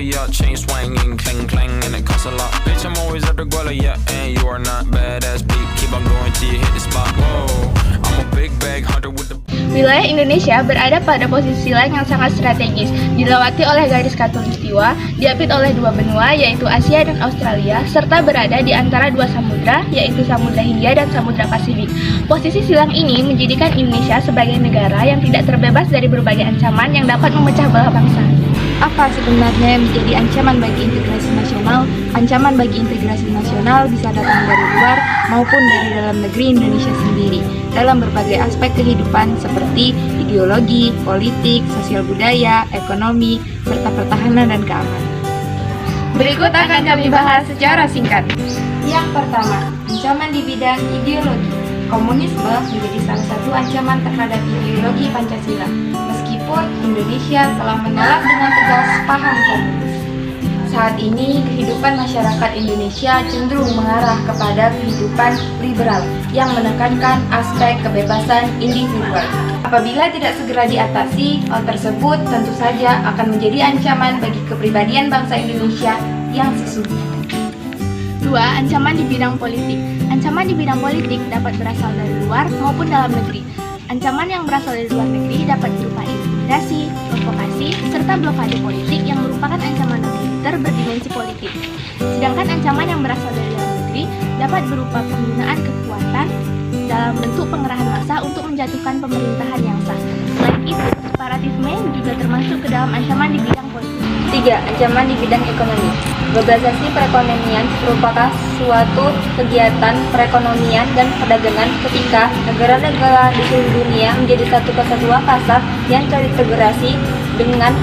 for your chain swinging, clang clang, and it costs a lot. Bitch, I'm always at the guala, yeah, and you are not badass beat. Keep on going till you hit the spot. Whoa, I'm a big bag hunter with the. Wilayah Indonesia berada pada posisi silang yang sangat strategis, dilewati oleh garis khatulistiwa, diapit oleh dua benua yaitu Asia dan Australia, serta berada di antara dua samudra yaitu Samudra Hindia dan Samudra Pasifik. Posisi silang ini menjadikan Indonesia sebagai negara yang tidak terbebas dari berbagai ancaman yang dapat memecah belah bangsa. Apa sebenarnya yang menjadi ancaman bagi integrasi nasional? Ancaman bagi integrasi nasional bisa datang dari luar maupun dari dalam negeri Indonesia sendiri dalam berbagai aspek kehidupan seperti ideologi, politik, sosial budaya, ekonomi, serta pertahanan dan keamanan. Berikut akan kami bahas secara singkat. Yang pertama, ancaman di bidang ideologi. Komunisme menjadi salah satu ancaman terhadap ideologi Pancasila, meskipun Indonesia telah menolak dengan tegas paham komunis. Saat ini, kehidupan masyarakat Indonesia cenderung mengarah kepada kehidupan liberal yang menekankan aspek kebebasan individual. Apabila tidak segera diatasi, hal tersebut tentu saja akan menjadi ancaman bagi kepribadian bangsa Indonesia yang sesungguhnya. 2. Ancaman di bidang politik. Ancaman di bidang politik dapat berasal dari luar maupun dalam negeri. Ancaman yang berasal dari luar negeri dapat berupa intimidasi, provokasi, serta blokade politik yang merupakan ancaman militer berdimensi politik. Sedangkan ancaman yang berasal dari dalam negeri dapat berupa penggunaan kekuatan dalam bentuk pengerahan massa untuk menjatuhkan pemerintahan yang sah. Selain itu, separatisme juga termasuk ke dalam ancaman di bidang politik. 3. Ancaman di bidang ekonomi. Globalisasi perekonomian merupakan suatu kegiatan perekonomian dan perdagangan ketika negara-negara di seluruh dunia menjadi satu kesatuan pasar yang terintegrasi dengan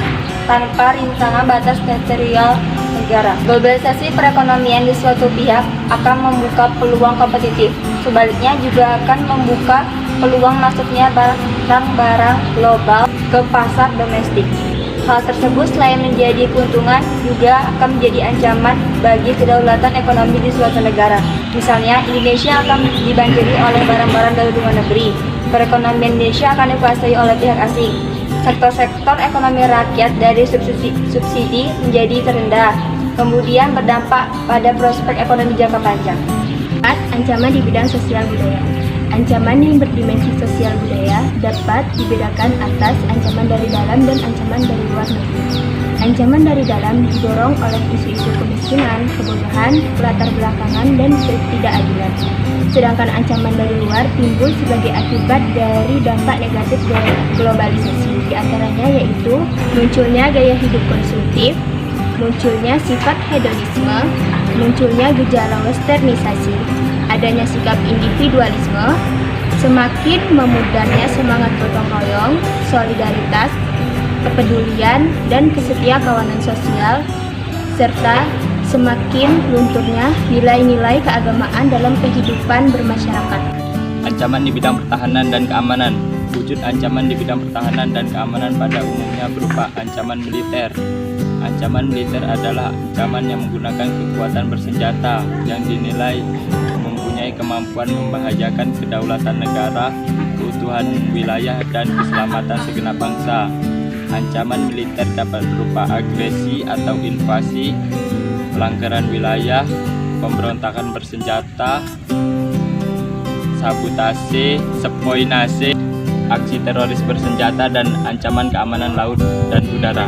tanpa rintangan batas teritorial negara. Globalisasi perekonomian di suatu pihak akan membuka peluang kompetitif, sebaliknya juga akan membuka peluang masuknya barang-barang global ke pasar domestik. Hal tersebut selain menjadi keuntungan juga akan menjadi ancaman bagi kedaulatan ekonomi di suatu negara. Misalnya, Indonesia akan dibanjiri oleh barang-barang dari luar negeri. Perekonomian Indonesia akan dikuasai oleh pihak asing. Sektor-sektor ekonomi rakyat dari subsidi menjadi terendah, kemudian berdampak pada prospek ekonomi jangka panjang. 4. Ancaman di bidang sosial budaya. Ancaman yang berdimensi sosial budaya dapat dibedakan atas ancaman dari dalam dan ancaman dari luar negeri. Ancaman dari dalam didorong oleh isu-isu kemiskinan, kebodohan, latar belakangan, dan ketidakadilan. Sedangkan ancaman dari luar timbul sebagai akibat dari dampak negatif globalisasi, di antaranya yaitu munculnya gaya hidup konsumtif, munculnya sifat hedonisme, munculnya gejala westernisasi, adanya sikap individualisme, semakin memudarnya semangat gotong royong, solidaritas, kepedulian, dan kesetiakawanan sosial, serta semakin lunturnya nilai-nilai keagamaan dalam kehidupan bermasyarakat. Ancaman di bidang pertahanan dan keamanan. Wujud ancaman di bidang pertahanan dan keamanan pada umumnya berupa ancaman militer. Ancaman militer adalah ancaman yang menggunakan kekuatan bersenjata yang dinilai mempunyai kemampuan membahayakan kedaulatan negara, keutuhan wilayah, dan keselamatan segenap bangsa. Ancaman militer dapat berupa agresi atau invasi, pelanggaran wilayah, pemberontakan bersenjata, sabotase, spoilerase, aksi teroris bersenjata, dan ancaman keamanan laut dan udara.